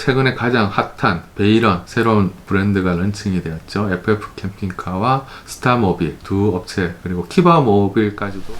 최근에 가장 핫한 베이런 새로운 브랜드가 런칭이 되었죠. FF 캠핑카와 스타모빌 두 업체, 그리고 키바 모빌까지도.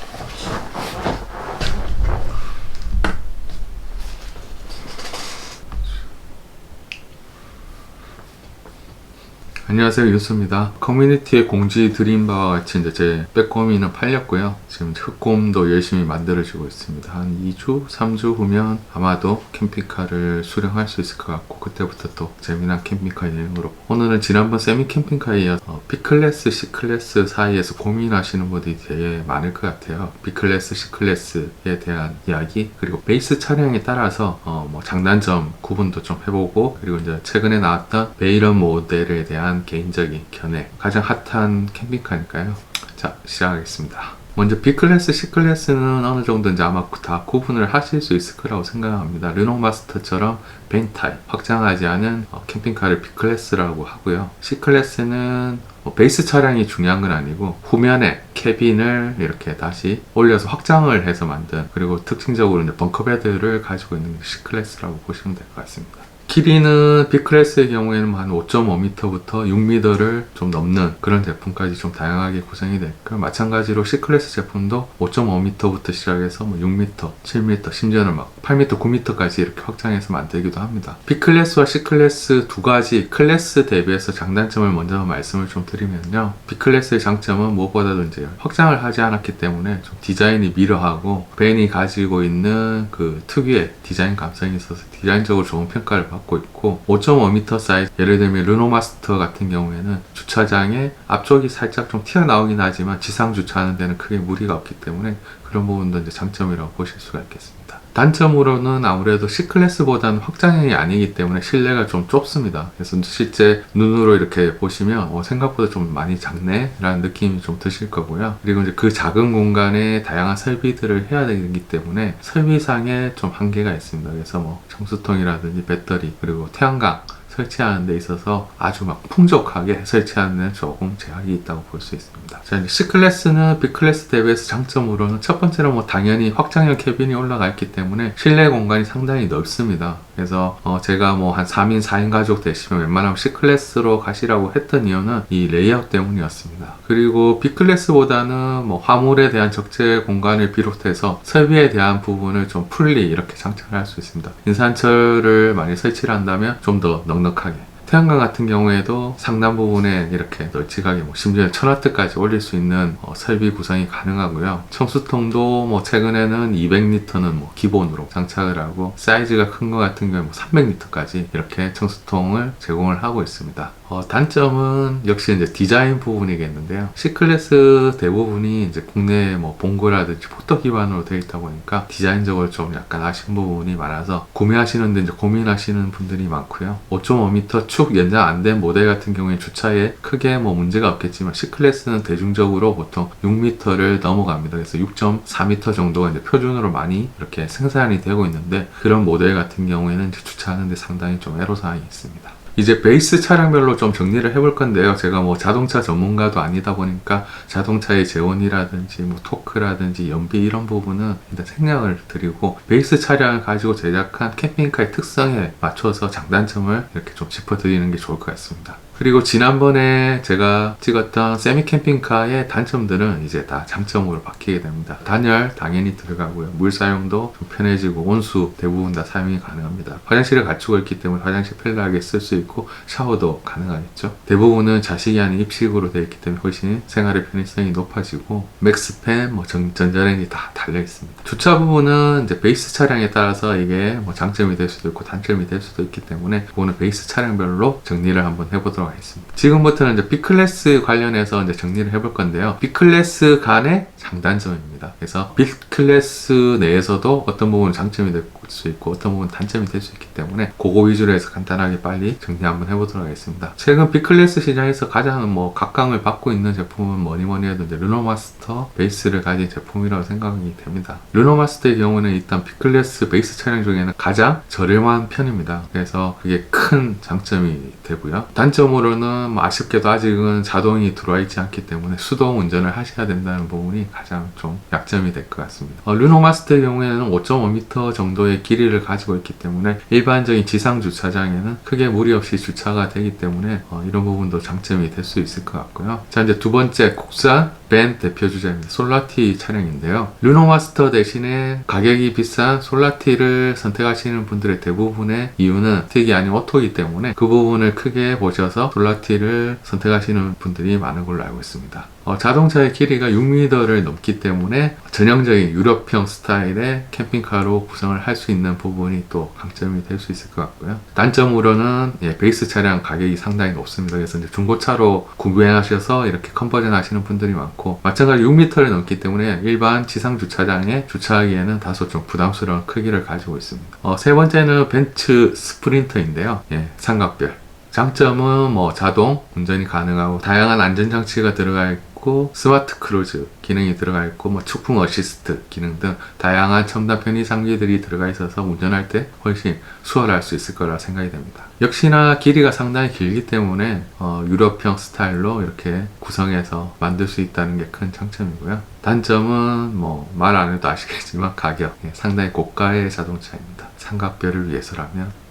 안녕하세요, 유수입니다. 커뮤니티에 공지 드린 바와 같이 이제 제 빼꼼이는 팔렸고요. 지금 흑곰도 열심히 만들어지고 있습니다. 한 2주, 3주 후면 아마도 캠핑카를 수령할 수 있을 것 같고, 그때부터 또 재미난 캠핑카 여행으로. 오늘은 지난번 세미 캠핑카에 이어서 B클래스, C클래스 사이에서 고민하시는 분들이 되게 많을 것 같아요. B클래스, C클래스에 대한 이야기, 그리고 베이스 차량에 따라서 뭐 장단점 구분도 좀 해보고, 그리고 이제 최근에 나왔던 베이런 모델에 대한 개인적인 견해, 가장 핫한 캠핑카니까요. 자, 시작하겠습니다. 먼저 B클래스, C클래스는 어느 정도 이제 아마 다 구분을 하실 수 있을 거라고 생각합니다. 르노 마스터처럼 벤타입, 확장하지 않은 캠핑카를 B클래스라고 하고요. C클래스는 베이스 차량이 중요한 건 아니고 후면에 캐빈을 이렇게 다시 올려서 확장을 해서 만든, 그리고 특징적으로 이제 벙커베드를 가지고 있는 C클래스라고 보시면 될 것 같습니다. 길이는 B클래스의 경우에는 한 5.5m부터 6m를 좀 넘는 그런 제품까지 좀 다양하게 구성이 됐고, 마찬가지로 C클래스 제품도 5.5m부터 시작해서 뭐 6m, 7m, 심지어는 막 8m, 9m까지 이렇게 확장해서 만들기도 합니다. B클래스와 C클래스 두 가지 클래스 대비해서 장단점을 먼저 말씀을 좀 드리면요. B클래스의 장점은 무엇보다도 이제 확장을 하지 않았기 때문에 좀 디자인이 미러하고, 벤이 가지고 있는 그 특유의 디자인 감성이 있어서 디자인적으로 좋은 평가를 받고 있고, 5.5m 사이즈, 예를 들면 르노 마스터 같은 경우에는 주차장에 앞쪽이 살짝 좀 튀어나오긴 하지만 지상 주차하는 데는 크게 무리가 없기 때문에 그런 부분도 이제 장점이라고 보실 수가 있겠습니다. 단점으로는 아무래도 C클래스보다는 확장형이 아니기 때문에 실내가 좀 좁습니다. 그래서 실제 눈으로 이렇게 보시면 생각보다 좀 많이 작네 라는 느낌이 좀 드실 거고요. 그리고 이제 그 작은 공간에 다양한 설비들을 해야 되기 때문에 설비상에 좀 한계가 있습니다. 그래서 뭐 정수통이라든지 배터리, 그리고 태양광 설치하는 데 있어서 아주 막 풍족하게 설치하는 데는 조금 제약이 있다고 볼 수 있습니다. 자, 이제 C클래스는 B클래스 대비해서 장점으로는 첫 번째는 뭐 당연히 확장형 캐빈이 올라가 있기 때문에 실내 공간이 상당히 넓습니다. 그래서 제가 뭐 한 3인, 4인 가족 되시면 웬만하면 C클래스로 가시라고 했던 이유는 이 레이아웃 때문이었습니다. 그리고 B클래스보다는 뭐 화물에 대한 적재 공간을 비롯해서 설비에 대한 부분을 좀 풀리 이렇게 장착을 할 수 있습니다. 인산철을 많이 설치를 한다면 좀 더 넉넉하게, 태양광 같은 경우에도 상단 부분에 이렇게 널찍하게 심지어 1000W까지 올릴 수 있는 설비 구성이 가능하고요. 청수통도 뭐 최근에는 200L는 뭐 기본으로 장착을 하고, 사이즈가 큰 것 같은 경우에 300L까지 이렇게 청수통을 제공을 하고 있습니다. 단점은 역시 이제 디자인 부분이겠는데요. C클래스 대부분이 이제 국내 뭐 봉고라든지 포터 기반으로 되어 있다 보니까 디자인적으로 좀 약간 아쉬운 부분이 많아서 구매하시는데 이제 고민하시는 분들이 많고요. 5.5m 축 연장 안 된 모델 같은 경우에 주차에 크게 뭐 문제가 없겠지만, C클래스는 대중적으로 보통 6m를 넘어갑니다. 그래서 6.4m 정도가 이제 표준으로 많이 이렇게 생산이 되고 있는데, 그런 모델 같은 경우에는 이제 주차하는데 상당히 좀 애로사항이 있습니다. 이제 베이스 차량별로 좀 정리를 해볼 건데요. 제가 뭐 자동차 전문가도 아니다 보니까 자동차의 재원이라든지 뭐 토크라든지 연비 이런 부분은 일단 생략을 드리고, 베이스 차량을 가지고 제작한 캠핑카의 특성에 맞춰서 장단점을 이렇게 좀 짚어드리는 게 좋을 것 같습니다. 그리고 지난번에 제가 찍었던 세미 캠핑카의 단점들은 이제 다 장점으로 바뀌게 됩니다. 단열 당연히 들어가고요. 물 사용도 좀 편해지고, 온수 대부분 다 사용이 가능합니다. 화장실을 갖추고 있기 때문에 화장실 편리하게 쓸 수 있고 샤워도 가능하겠죠. 대부분은 자식이 아닌 입식으로 되어 있기 때문에 훨씬 생활의 편의성이 높아지고, 맥스팬, 뭐 전자레인지 다 달려 있습니다. 주차 부분은 이제 베이스 차량에 따라서 이게 뭐 장점이 될 수도 있고 단점이 될 수도 있기 때문에 그거는 베이스 차량별로 정리를 한번 해보도록 하겠습니다. 지금부터는 이제 B클래스 관련해서 이제 정리를 해볼 건데요. B클래스 간의 장단점입니다. 그래서 B클래스 내에서도 어떤 부분은 장점이 될 수 있고 어떤 부분은 단점이 될 수 있기 때문에 그거 위주로 해서 간단하게 빨리 정리 한번 해보도록 하겠습니다. 최근 B클래스 시장에서 가장 뭐 각광을 받고 있는 제품은 뭐니 해도 이제 르노 마스터 베이스를 가진 제품이라고 생각이 됩니다. 르노 마스터의 경우는 일단 B클래스 베이스 차량 중에는 가장 저렴한 편입니다. 그래서 그게 큰 장점이 되고요. 단점으로는 뭐 아쉽게도 아직은 자동이 들어와 있지 않기 때문에 수동 운전을 하셔야 된다는 부분이 가장 좀 약점이 될 것 같습니다. 르노 마스터의 경우에는 5.5m 정도의 정도의 길이를 가지고 있기 때문에 일반적인 지상 주차장에는 크게 무리 없이 주차가 되기 때문에 이런 부분도 장점이 될 수 있을 것 같고요. 자, 이제 두 번째 국산 벤 대표 주자입니다. 솔라티 차량인데요. 르노마스터 대신에 가격이 비싼 솔라티를 선택하시는 분들의 대부분의 이유는 특이 아닌 오토이기 때문에 그 부분을 크게 보셔서 솔라티를 선택하시는 분들이 많은 걸로 알고 있습니다. 자동차의 길이가 6m를 넘기 때문에 전형적인 유럽형 스타일의 캠핑카로 구성을 할 수 있는 부분이 또 강점이 될 수 있을 것 같고요. 단점으로는 베이스 차량 가격이 상당히 높습니다. 그래서 이제 중고차로 구매하셔서 이렇게 컨버전 하시는 분들이 많고, 마찬가지 6m를 넘기 때문에 일반 지상 주차장에 주차하기에는 다소 좀 부담스러운 크기를 가지고 있습니다. 세 번째는 벤츠 스프린터인데요. 삼각별. 장점은 자동 운전이 가능하고 다양한 안전장치가 들어가 있고 스마트 크루즈 기능이 들어가 있고 축풍 어시스트 기능 등 다양한 첨단 편의 장비들이 들어가 있어서 운전할 때 훨씬 수월할 수 있을 거라 생각이 됩니다. 역시나 길이가 상당히 길기 때문에 유럽형 스타일로 이렇게 구성해서 만들 수 있다는 게 큰 장점이고요. 단점은 말 안 해도 아시겠지만 가격, 상당히 고가의 자동차입니다. 삼각별을 위해서라면.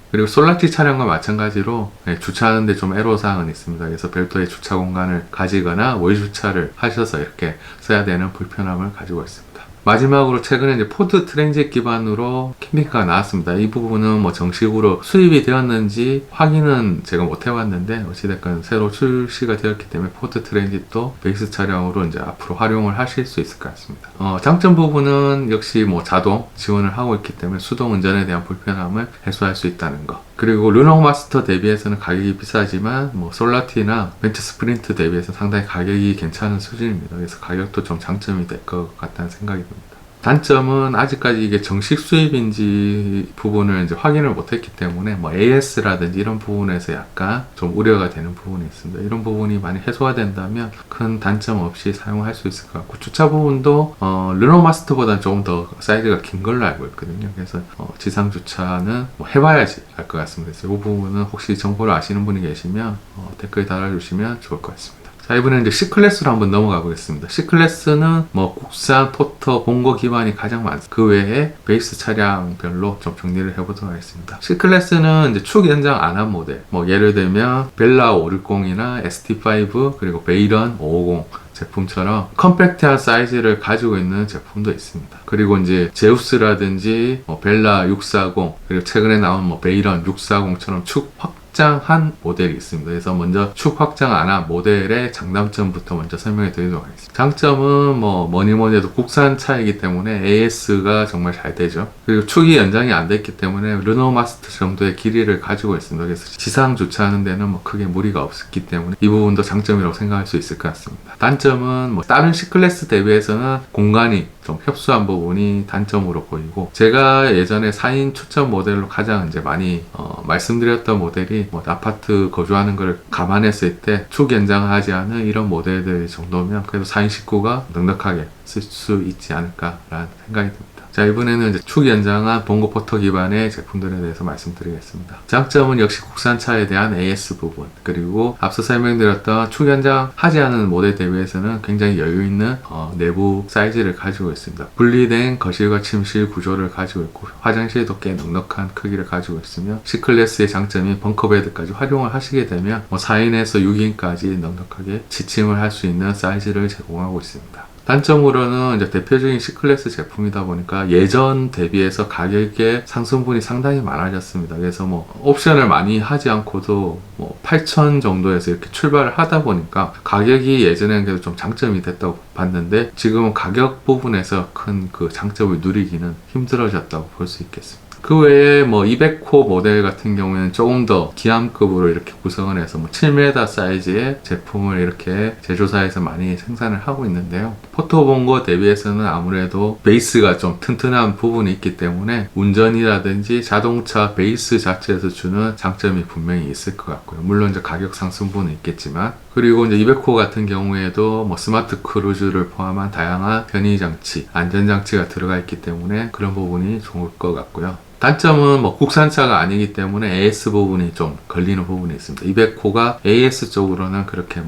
그리고 솔라티 차량과 마찬가지로 주차하는데 좀 애로사항은 있습니다. 그래서 별도의 주차 공간을 가지거나 외주차를 하셔서 이렇게 써야 되는 불편함을 가지고 있습니다. 마지막으로 최근에 이제 포드 트랜짓 기반으로 캠핑카가 나왔습니다. 이 부분은 정식으로 수입이 되었는지 확인은 제가 못 해봤는데 어찌됐건 새로 출시가 되었기 때문에 포드 트랜짓도 베이스 차량으로 이제 앞으로 활용을 하실 수 있을 것 같습니다. 장점 부분은 역시 자동 지원을 하고 있기 때문에 수동 운전에 대한 불편함을 해소할 수 있다는 거. 그리고 르노마스터 대비해서는 가격이 비싸지만 솔라티나 벤츠 스프린트 대비해서 상당히 가격이 괜찮은 수준입니다. 그래서 가격도 좀 장점이 될 것 같다는 생각이 듭니다. 단점은 아직까지 이게 정식 수입인지 부분을 이제 확인을 못했기 때문에 AS라든지 이런 부분에서 약간 좀 우려가 되는 부분이 있습니다. 이런 부분이 많이 해소가 된다면 큰 단점 없이 사용할 수 있을 것 같고, 주차 부분도 르노마스터보다는 조금 더 사이즈가 긴 걸로 알고 있거든요. 그래서 지상 주차는 해봐야지 알 것 같습니다. 그래서 이 부분은 혹시 정보를 아시는 분이 계시면 댓글 달아주시면 좋을 것 같습니다. 자, 이번에는 이제 C클래스로 한번 넘어가 보겠습니다. C클래스는 국산, 포터, 봉고 기반이 가장 많습니다. 그 외에 베이스 차량별로 좀 정리를 해보도록 하겠습니다. C클래스는 이제 축 연장 안 한 모델, 예를 들면 벨라 560이나 ST5 그리고 베이런 550 제품처럼 컴팩트한 사이즈를 가지고 있는 제품도 있습니다. 그리고 이제 제우스라든지 벨라 640 그리고 최근에 나온 베이런 640처럼 축 확장한 모델이 있습니다. 그래서 먼저 축 확장 안 한 모델의 장단점부터 먼저 설명해 드리도록 하겠습니다. 장점은 뭐니 해도 국산차이기 때문에 AS가 정말 잘 되죠. 그리고 축이 연장이 안 됐기 때문에 르노마스터 정도의 길이를 가지고 있습니다. 그래서 지상 주차하는 데는 크게 무리가 없기 때문에 이 부분도 장점이라고 생각할 수 있을 것 같습니다. 단점은 다른 C클래스 대비해서는 공간이 좀 협소한 부분이 단점으로 보이고, 제가 예전에 4인 추천 모델로 가장 이제 많이 말씀드렸던 모델이 아파트 거주하는 걸 감안했을 때 축 연장하지 않은 이런 모델들 정도면 그래도 4인 식구가 넉넉하게 쓸 수 있지 않을까라는 생각이 듭니다. 자, 이번에는 이제 축 연장한 봉고 포터 기반의 제품들에 대해서 말씀드리겠습니다. 장점은 역시 국산차에 대한 AS 부분, 그리고 앞서 설명드렸던 축 연장하지 않은 모델 대비해서는 굉장히 여유 있는 내부 사이즈를 가지고 있습니다. 분리된 거실과 침실 구조를 가지고 있고 화장실도 꽤 넉넉한 크기를 가지고 있으며, C클래스의 장점이 벙커베드까지 활용을 하시게 되면 4인에서 6인까지 넉넉하게 지침을 할 수 있는 사이즈를 제공하고 있습니다. 단점으로는 이제 대표적인 C클래스 제품이다 보니까 예전 대비해서 가격의 상승분이 상당히 많아졌습니다. 그래서 옵션을 많이 하지 않고도 8,000 정도에서 이렇게 출발을 하다 보니까 가격이 예전에는 그래도 좀 장점이 됐다고 봤는데 지금은 가격 부분에서 큰 그 장점을 누리기는 힘들어졌다고 볼 수 있겠습니다. 그 외에 200호 모델 같은 경우에는 조금 더 기암급으로 이렇게 구성을 해서 7m 사이즈의 제품을 이렇게 제조사에서 많이 생산을 하고 있는데요. 포토봉고 대비해서는 아무래도 베이스가 좀 튼튼한 부분이 있기 때문에 운전이라든지 자동차 베이스 자체에서 주는 장점이 분명히 있을 것 같고요. 물론 이제 가격 상승분은 있겠지만, 그리고 이제 200호 같은 경우에도 스마트 크루즈를 포함한 다양한 편의장치, 안전장치가 들어가 있기 때문에 그런 부분이 좋을 것 같고요. 단점은 국산차가 아니기 때문에 AS 부분이 좀 걸리는 부분이 있습니다. 200호가 AS 쪽으로는 그렇게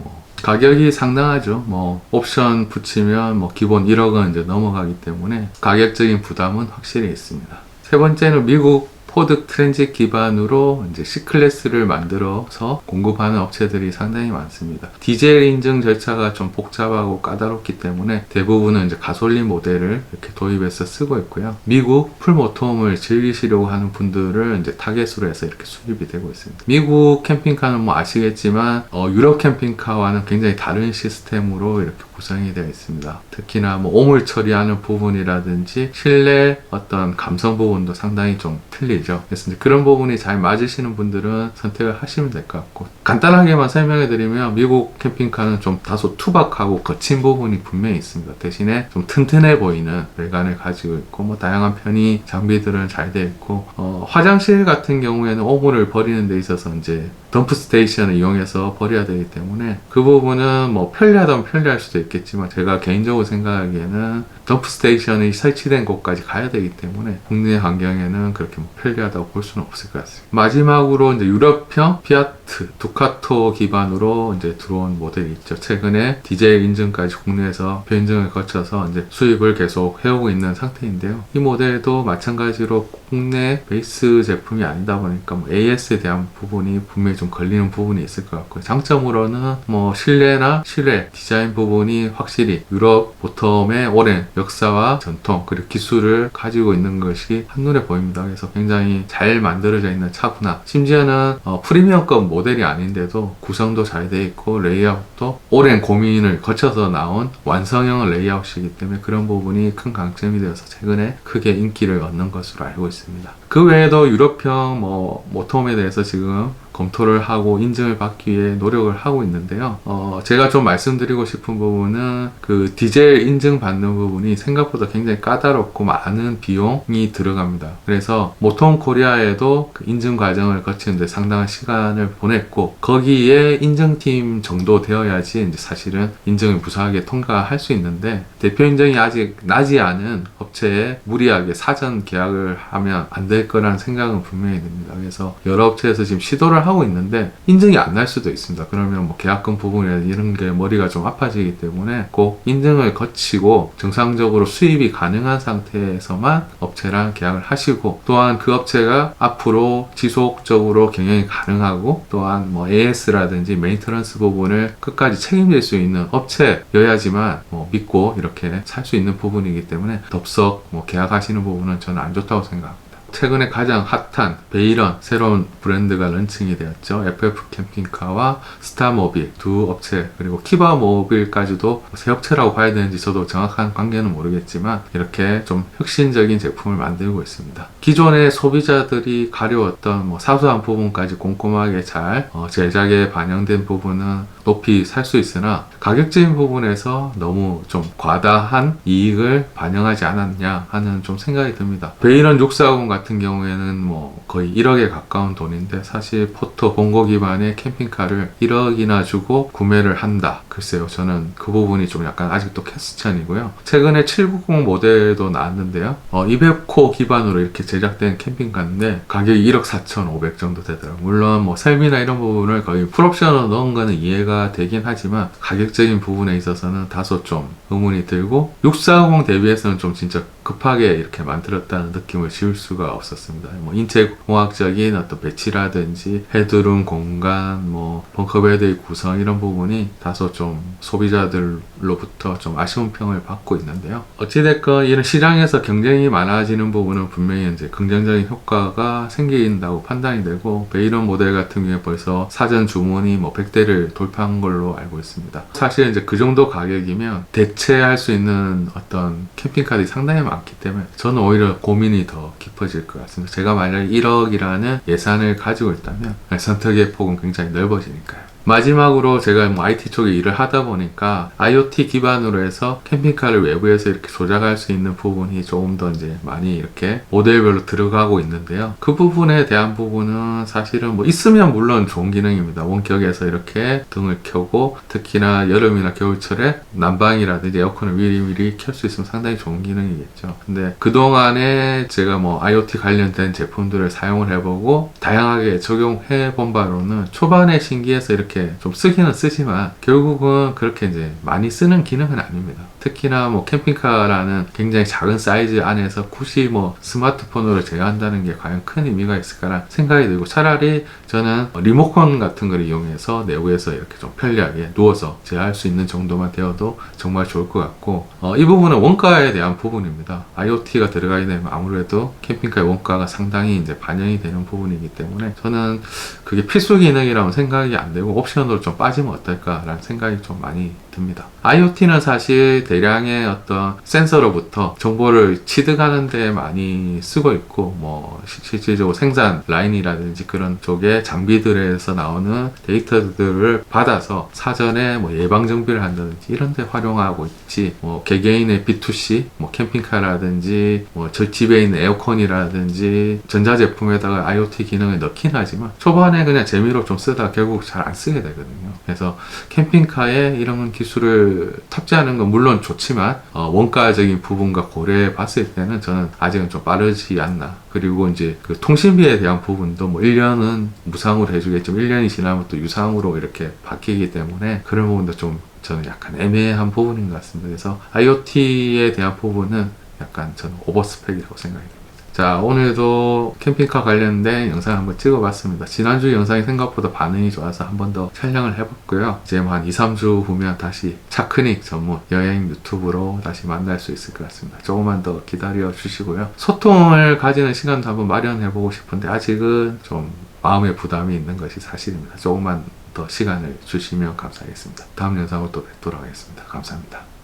가격이 상당하죠. 옵션 붙이면 기본 1억은 이제 넘어가기 때문에 가격적인 부담은 확실히 있습니다. 세 번째는 미국 포드 트랜짓 기반으로 이제 C클래스를 만들어서 공급하는 업체들이 상당히 많습니다. 디젤 인증 절차가 좀 복잡하고 까다롭기 때문에 대부분은 이제 가솔린 모델을 이렇게 도입해서 쓰고 있고요. 미국 풀모텀을 즐기시려고 하는 분들을 이제 타겟으로 해서 이렇게 수입이 되고 있습니다. 미국 캠핑카는 뭐 아시겠지만 유럽 캠핑카와는 굉장히 다른 시스템으로 이렇게 구성이 되어 있습니다. 특히나 뭐 오물 처리하는 부분이라든지 실내 어떤 감성 부분도 상당히 좀 틀리죠. 그래서 이제 그런 부분이 잘 맞으시는 분들은 선택을 하시면 될 것 같고, 간단하게만 설명해 드리면 미국 캠핑카는 좀 다소 투박하고 거친 부분이 분명히 있습니다. 대신에 좀 튼튼해 보이는 외관을 가지고 있고, 뭐 다양한 편의 장비들은 잘 되어 있고, 화장실 같은 경우에는 오물을 버리는 데 있어서 이제 덤프 스테이션을 이용해서 버려야 되기 때문에 그 부분은 뭐 편리하다면 편리할 수도 있겠지만, 제가 개인적으로 생각하기에는 덤프 스테이션이 설치된 곳까지 가야 되기 때문에 국내 환경에는 그렇게 뭐 편리하다고 볼 수는 없을 것 같습니다. 마지막으로 이제 유럽형 피아트 두카토 기반으로 이제 들어온 모델이 있죠. 최근에 디젤 인증까지 국내에서 인증을 거쳐서 이제 수입을 계속 해오고 있는 상태인데요. 이 모델도 마찬가지로 국내 베이스 제품이 아니다 보니까 뭐 AS에 대한 부분이 분명히 좀 걸리는 부분이 있을 것 같고요. 장점으로는 뭐 실내나 실외 디자인 부분이 확실히 유럽 보텀의 오랜 역사와 전통 그리고 기술을 가지고 있는 것이 한눈에 보입니다. 그래서 굉장히 잘 만들어져 있는 차구나. 심지어는 프리미엄급 모델이 아닌데도 구성도 잘 되어 있고 레이아웃도 오랜 고민을 거쳐서 나온 완성형 레이아웃이기 때문에 그런 부분이 큰 강점이 되어서 최근에 크게 인기를 얻는 것으로 알고 있습니다. 그 외에도 유럽형 모톰에 대해서 지금 검토를 하고 인증을 받기 위해 노력을 하고 있는데요. 제가 좀 말씀드리고 싶은 부분은 그 디젤 인증 받는 부분이 생각보다 굉장히 까다롭고 많은 비용이 들어갑니다. 그래서 모톰 코리아에도 그 인증 과정을 거치는데 상당한 시간을 보냈고, 거기에 인증팀 정도 되어야지 이제 사실은 인증을 무사하게 통과할 수 있는데, 대표 인증이 아직 나지 않은 업체에 무리하게 사전 계약을 하면 안 될 거라는 생각은 분명히 듭니다. 그래서 여러 업체에서 지금 시도를 하고 있는데 인증이 안 날 수도 있습니다. 그러면 뭐 계약금 부분이나 이런 게 머리가 좀 아파지기 때문에 꼭 인증을 거치고 정상적으로 수입이 가능한 상태에서만 업체랑 계약을 하시고, 또한 그 업체가 앞으로 지속적으로 경영이 가능하고, 또한 뭐 AS라든지 메인터넌스 부분을 끝까지 책임질 수 있는 업체여야지만 뭐 믿고 이렇게 살 수 있는 부분이기 때문에 덥석 뭐 계약하시는 부분은 저는 안 좋다고 생각합니다. 최근에 가장 핫한 베이런 새로운 브랜드가 런칭이 되었죠. FF 캠핑카와 스타모빌 두 업체, 그리고 키바 모빌까지도 새 업체라고 봐야 되는지 저도 정확한 관계는 모르겠지만 이렇게 좀 혁신적인 제품을 만들고 있습니다. 기존의 소비자들이 가려웠던 뭐 사소한 부분까지 꼼꼼하게 잘 제작에 반영된 부분은 높이 살 수 있으나 가격적인 부분에서 너무 좀 과다한 이익을 반영하지 않았냐 하는 좀 생각이 듭니다. 베이런 640 같은 경우에는 뭐 거의 1억에 가까운 돈인데, 사실 포터 본고 기반의 캠핑카를 1억이나 주고 구매를 한다. 글쎄요, 저는 그 부분이 좀 약간 아직도 캐스천이고요. 최근에 790 모델도 나왔는데요. 200호 기반으로 이렇게 제작된 캠핑카인데 가격이 1억 4,500 정도 되더라고요. 물론 뭐 설비나 이런 부분을 거의 풀옵션으로 넣은 거는 이해가 되긴 하지만 가격적인 부분에 있어서는 다소 좀 의문이 들고, 640 대비해서는 좀 진짜 급하게 이렇게 만들었다는 느낌을 지울 수가 없었습니다. 뭐 인체공학적인 어떤 배치라든지 헤드룸 공간, 뭐 벙커베드의 구성, 이런 부분이 다소 좀 소비자들로부터 좀 아쉬운 평을 받고 있는데요. 어찌됐건 이런 시장에서 경쟁이 많아지는 부분은 분명히 이제 긍정적인 효과가 생긴다고 판단이 되고, 베이런 모델 같은 경우에 벌써 사전 주문이 뭐 100대를 돌파한 걸로 알고 있습니다. 사실 이제 그 정도 가격이면 대체할 수 있는 어떤 캠핑카들이 상당히 많기 때문에 저는 오히려 고민이 더 깊어질 것 같습니다. 제가 만약 1억이라는 예산을 가지고 있다면 선택의 폭은 굉장히 넓어지니까요. 마지막으로 제가 뭐 IT 쪽에 일을 하다 보니까 IoT 기반으로 해서 캠핑카를 외부에서 이렇게 조작할 수 있는 부분이 조금 더 이제 많이 이렇게 모델별로 들어가고 있는데요. 그 부분에 대한 부분은 사실은 뭐 있으면 물론 좋은 기능입니다. 원격에서 이렇게 등을 켜고, 특히나 여름이나 겨울철에 난방이라든지 에어컨을 미리미리 켤 수 있으면 상당히 좋은 기능이겠죠. 근데 그동안에 제가 뭐 IoT 관련된 제품들을 사용을 해보고 다양하게 적용해 본 바로는 초반에 신기해서 이렇게 좀 쓰기는 쓰지만 결국은 그렇게 이제 많이 쓰는 기능은 아닙니다. 특히나 뭐 캠핑카라는 굉장히 작은 사이즈 안에서 굳이 뭐 스마트폰으로 제어한다는 게 과연 큰 의미가 있을까라는 생각이 들고, 차라리 저는 리모컨 같은 걸 이용해서 내부에서 이렇게 좀 편리하게 누워서 제어할 수 있는 정도만 되어도 정말 좋을 것 같고, 이 부분은 원가에 대한 부분입니다. IoT가 들어가게 되면 아무래도 캠핑카의 원가가 상당히 이제 반영이 되는 부분이기 때문에 저는 그게 필수 기능이라고 생각이 안 되고 옵션으로 좀 빠지면 어떨까라는 생각이 좀 많이 듭니다. IoT는 사실 대량의 어떤 센서로부터 정보를 취득하는 데 많이 쓰고 있고, 뭐 실질적으로 생산 라인이라든지 그런 쪽에 장비들에서 나오는 데이터들을 받아서 사전에 뭐 예방 정비를 한다든지 이런 데 활용하고 있지, 뭐 개개인의 B2C 뭐 캠핑카라든지 뭐 저 집에 있는 에어컨이라든지 전자제품에다가 IoT 기능을 넣긴 하지만 초반에 그냥 재미로 좀 쓰다가 결국 잘 안 쓰게 되거든요. 그래서 캠핑카에 이런 기술을 탑재하는 건 물론 좋지만 원가적인 부분과 고려해 봤을 때는 저는 아직은 좀 빠르지 않나. 그리고 이제 그 통신비에 대한 부분도 뭐 1년은 무상으로 해주겠지만 1년이 지나면 또 유상으로 이렇게 바뀌기 때문에 그런 부분도 좀 저는 약간 애매한 부분인 것 같습니다. 그래서 IoT에 대한 부분은 약간 저는 오버스펙이라고 생각이 됩니다. 자, 오늘도 캠핑카 관련된 영상 한번 찍어봤습니다. 지난주 영상이 생각보다 반응이 좋아서 한 번 더 촬영을 해봤고요. 이제 한 2, 3주 후면 다시 차크닉 전문 여행 유튜브로 다시 만날 수 있을 것 같습니다. 조금만 더 기다려 주시고요. 소통을 가지는 시간도 한번 마련해보고 싶은데 아직은 좀 마음의 부담이 있는 것이 사실입니다. 조금만 더 시간을 주시면 감사하겠습니다. 다음 영상으로 또 뵙도록 하겠습니다. 감사합니다.